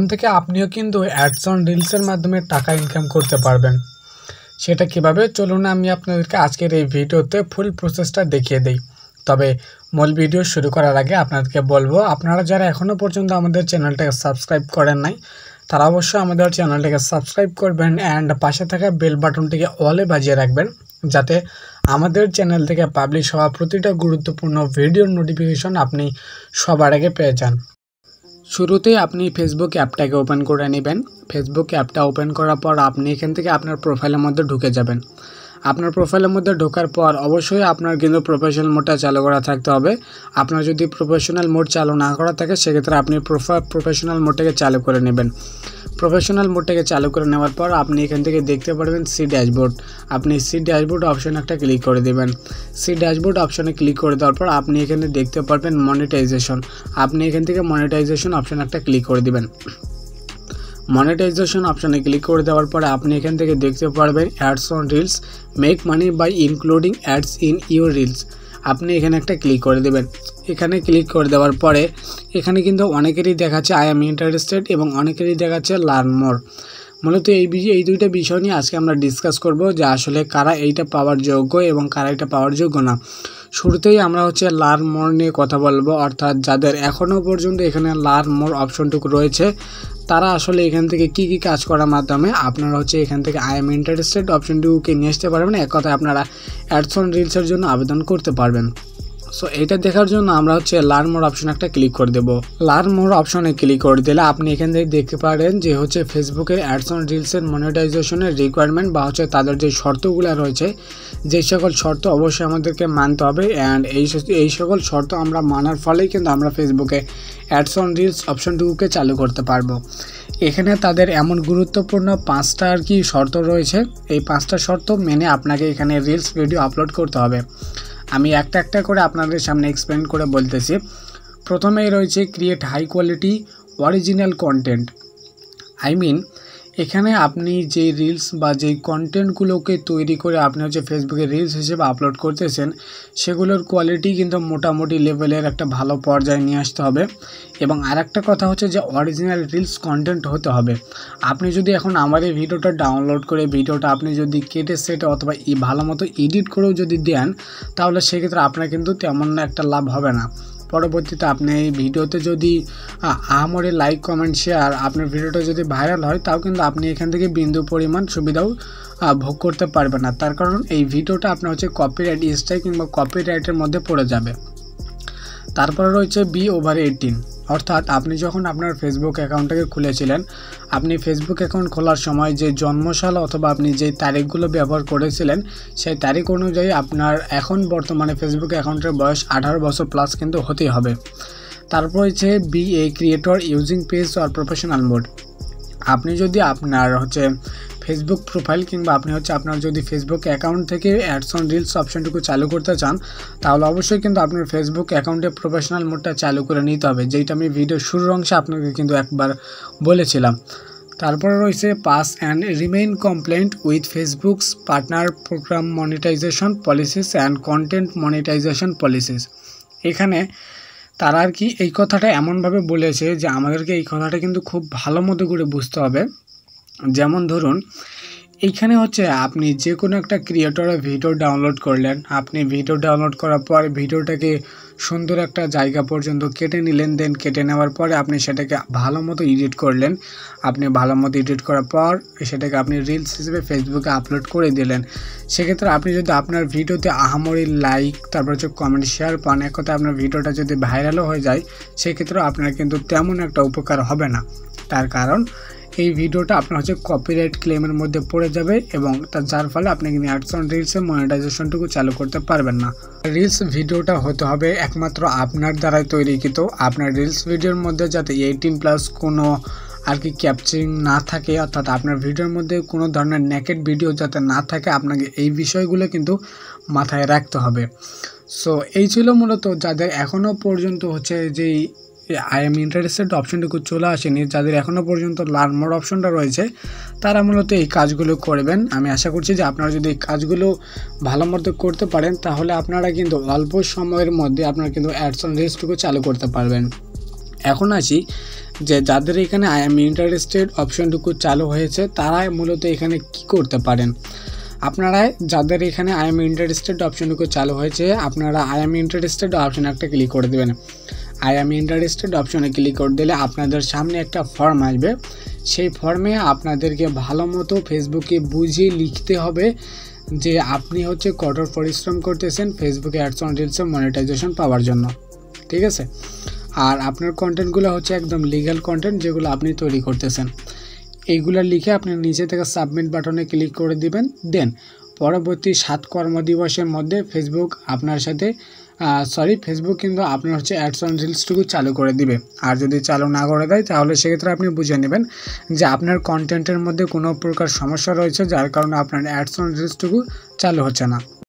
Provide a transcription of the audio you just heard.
এখন থেকে আপনিও কিন্তু অ্যাডস অন রিলসের মাধ্যমে টাকা ইনকাম করতে পারবেন। সেটা কিভাবে, চলুন আমি আপনাদেরকে আজকের এই ভিডিওতে ফুল প্রসেসটা দেখিয়ে দিই। তবে মূল ভিডিও শুরু করার আগে আপনাদেরকে বলবো, আপনারা যারা এখনও পর্যন্ত আমাদের চ্যানেলটাকে সাবস্ক্রাইব করেন নাই তারা অবশ্যই আমাদের চ্যানেলটাকে সাবস্ক্রাইব করবেন অ্যান্ড পাশে থাকা বেল বাটনটিকে অলে বাজিয়ে রাখবেন, যাতে আমাদের চ্যানেল থেকে পাবলিশ হওয়া প্রতিটা গুরুত্বপূর্ণ ভিডিওর নোটিফিকেশন আপনি সবার আগে পেয়ে যান। শুরুতেই আপনি ফেসবুক অ্যাপটাকে ওপেন করে নেবেন। ফেসবুক অ্যাপটা ওপেন করার পর আপনি এখান থেকে আপনার প্রোফাইলের মধ্যে ঢুকে যাবেন। আপনার প্রোফাইলের মধ্যে ঢোকার পর অবশ্যই আপনার কিন্তু প্রফেশনাল মোডটা চালু করা থাকতে হবে। আপনার যদি প্রফেশনাল মোড চালু না করা থাকে সেক্ষেত্রে আপনি প্রফেশনাল মোডটাকে চালু করে নেবেন। প্রফেশনাল মোডটাকে চালু করে নেওয়ার পর আপনি এখান থেকে দেখতে পারবেন সি ড্যাশবোর্ড। আপনি সি ড্যাশবোর্ড অপশন একটা ক্লিক করে দেবেন। সি ড্যাশবোর্ড অপশনে ক্লিক করে দেওয়ার পর আপনি এখানে দেখতে পারবেন মনিটাইজেশন। আপনি এখান থেকে মনিটাইজেশন অপশন একটা ক্লিক করে দিবেন। মনিটাইজেশন অপশনে ক্লিক করে দেওয়ার পরে আপনি এখান থেকে দেখতে পারবেন ads on reels, make money by including ads in your reels. আপনি এখানে একটা ক্লিক করে দেবেন। এখানে ক্লিক করে দেওয়ার পরে এখানে কিন্তু অনেকেরই দেখাচ্ছে আই এম ইন্টারেস্টেড এবং অনেকেরই দেখাচ্ছে লার্ন মোর। মূলত এই দুইটা বিষয় নিয়ে আজকে আমরা ডিসকাস করব যে আসলে কারা এইটা পাওয়ার যোগ্য এবং কারা এটা পাওয়ার যোগ্য না। শুরুতেই আমরা লার্ন মোর নিয়ে কথা বলবো, অর্থাৎ যাদের এখনও পর্যন্ত এখানে লার্ন মোর অপশনটুকু রয়েছে তারা আসলে এখান থেকে কি কাজ করার মাধ্যমে আপনারা এখান থেকে আই এম ইন্টারেস্টেড অপশনটুকুকে নিয়ে আসতে পারবেন। এক কথায় আপনারা অ্যাডস অন রিলসের জন্য আবেদন করতে পারবেন। সো এটা দেখার জন্য আমরা লার্ন মোর অপশন একটা ক্লিক করে দেব। লার্ন মোর অপশনে ক্লিক করে দিলে আপনি এখান থেকে দেখতে পারেন যে ফেসবুকের অ্যাডস অন রিলসের মনিটাইজেশনের রিকোয়ারমেন্ট বা তাদের যে শর্তগুলো রয়েছে, যে সকল শর্ত অবশ্যই আমাদেরকে মানতে হবে অ্যান্ড এই সকল শর্ত আমরা মানার ফলেই কিন্তু আমরা ফেসবুকে অ্যাডস অন রিলস অপশনটুকুকে চালু করতে পারবো। এখানে তাদের এমন গুরুত্বপূর্ণ 5টা শর্ত রয়েছে। এই 5টা শর্ত মেনে আপনাকে এখানে রিলস ভিডিও আপলোড করতে হবে। আমি একটা একটা করে আপনাদের সামনে এক্সপ্লেন করে বলতেছি। প্রথমেই রয়েছে create high quality original content. এখানে আপনি যে রিলস বা যেই কন্টেন্টগুলোকে তৈরি করে আপনি ফেসবুকে রিলস হিসেবে আপলোড করতেছেন সেগুলোর কোয়ালিটি কিন্তু মোটামুটি লেভেলের একটা ভালো পর্যায়ে নিয়ে আসতে হবে। এবং আরেকটা কথা যে অরিজিনাল রিলস কন্টেন্ট হতে হবে। আপনি যদি এখন আমার এই ভিডিওটা ডাউনলোড করে ভিডিওটা আপনি যদি কেটে সেটে অথবা ভালো মতো এডিট করেও যদি দেন তাহলে সেক্ষেত্রে আপনার কিন্তু তেমন একটা লাভ হবে না। পরবর্তীতে আপনি এই ভিডিওতে যদি আহামরি লাইক কমেন্ট শেয়ার আপনার ভিডিওটা যদি ভাইরাল হয় তাও কিন্তু আপনি এখান থেকে বিন্দু পরিমাণ সুবিধাও ভোগ করতে পারবেন না। তার কারণ এই ভিডিওটা আপনার কপিরাইট স্ট্রাইক কিংবা কপিরাইটের মধ্যে পড়ে যাবে। তারপরে রয়েছে বি ওভার 18, অর্থাৎ আপনি যখন আপনার ফেসবুক অ্যাকাউন্টটাকে খুলেছিলেন আপনি ফেসবুক অ্যাকাউন্ট খোলার সময় যে জন্মসাল অথবা আপনি যে তারিখগুলো ব্যবহার করেছিলেন সেই তারিখ অনুযায়ী আপনার এখন বর্তমানে ফেসবুক অ্যাকাউন্টের বয়স 18 বছর প্লাস কিন্তু হতেই হবে। তারপর হচ্ছে be a creator using page or professional mode. আপনি যদি আপনার ফেসবুক প্রোফাইল কিংবা আপনি আপনার যদি ফেসবুক অ্যাকাউন্ট থেকে অ্যাডস অন রিলস অপশনটুকু চালু করতে চান তাহলে অবশ্যই কিন্তু আপনার ফেসবুক অ্যাকাউন্টে প্রফেশনাল মোডটা চালু করে নিতে হবে, যেটা আমি ভিডিও শুরুর অংশে আপনাকে কিন্তু একবার বলেছিলাম। তারপরে রয়েছে pass and remain compliant with Facebook's partner program monetization policies and content monetization policies. এখানে তারা এই কথাটা এমনভাবে বলেছে যে আমাদেরকে এই কথাটা কিন্তু খুব ভালো মতো করে বুঝতে হবে। যেমন ধরুন এইখানে আপনি যে কোনো একটা ক্রিয়েটরের ভিডিও ডাউনলোড করলেন, আপনি ভিডিও ডাউনলোড করার পর ভিডিওটাকে সুন্দর একটা জায়গা পর্যন্ত কেটে নিলেন, দেন কেটে নেওয়ার পরে আপনি সেটাকে ভালো মতো এডিট করলেন। আপনি ভালো মতো এডিট করার পর সেটাকে আপনি রিলস হিসেবে ফেসবুকে আপলোড করে দিলেন। সেক্ষেত্রে আপনি যদি আপনার ভিডিওতে আহামরি লাইক তারপর কমেন্ট শেয়ার পান, এক কথায় আপনার ভিডিওটা যদি ভাইরালও হয়ে যায় সেক্ষেত্রেও আপনার কিন্তু তেমন একটা উপকার হবে না। তার কারণ এই ভিডিওটা আপনার কপিরাইট ক্লেমের মধ্যে পড়ে যাবে এবং যার ফলে আপনি কিন্তু অ্যাডস অন রিলসের মনিটাইজেশনটুকু চালু করতে পারবেন না। রিলস ভিডিওটা হতে হবে একমাত্র আপনার দ্বারাই তৈরিকৃত। আপনার রিলস ভিডিওর মধ্যে যাতে 18+ কোনো ক্যাপচারিং না থাকে, অর্থাৎ আপনার ভিডিওর মধ্যে কোনো ধরনের নেকেড ভিডিও যাতে না থাকে, আপনাকে এই বিষয়গুলো কিন্তু মাথায় রাখতে হবে। সো এই ছিল মূলত যাদের এখনও পর্যন্ত যেই আই এম ইন্টারেস্টেড অপশনটুকু চলে আসেনি, যাদের এখনও পর্যন্ত লার্ন মোর অপশনটা রয়েছে তারা মূলত এই কাজগুলো করবেন। আমি আশা করছি যে আপনারা যদি এই কাজগুলো ভালো মতো করতে পারেন তাহলে আপনারা কিন্তু অল্প সময়ের মধ্যে আপনারা কিন্তু অ্যাডস অন রিলসটুকু চালু করতে পারবেন। এখন আসি যে যাদের এখানে আই এম ইন্টারেস্টেড অপশনটুকু চালু হয়েছে তারা মূলত এখানে কি করতে পারেন। আপনারা যাদের এখানে আই এম ইন্টারেস্টেড অপশনটুকু চালু হয়েছে আপনারা আই এম ইন্টারেস্টেড অপশন একটা ক্লিক করে দেবেন। আই এম ইন্টারেস্টেড অপশনে ক্লিক করে দিলে আপনাদের সামনে একটা ফর্ম আসবে। সেই ফর্মে আপনাদেরকে ভালো মতো ফেসবুকে বুঝিয়ে লিখতে হবে যে আপনি হচ্ছে কঠোর পরিশ্রম করতেছেন ফেসবুকে অ্যাডস অন রিলসে মনিটাইজেশন পাওয়ার জন্য, ঠিক আছে। আর আপনার কন্টেন্টগুলো হচ্ছে একদম লিগ্যাল কন্টেন্ট যেগুলো আপনি তৈরি করতেছেন। এইগুলো লিখে আপনি নিচে থেকে সাবমিট বাটনে ক্লিক করে দিবেন। দেন পরবর্তী 7 কর্মদিবসের মধ্যে ফেসবুক আপনার সাথে ফেসবুক কিন্তু আপনার হচ্ছে অ্যাডস অন রিলসটুকু চালু করে দিবে। আর যদি চালু না করে দেয় তাহলে সেক্ষেত্রে আপনি বুঝে নেবেন যে আপনার কন্টেন্টের মধ্যে কোনো প্রকার সমস্যা রয়েছে যার কারণে আপনার অ্যাডস অন রিলসটুকু চালু হচ্ছে না।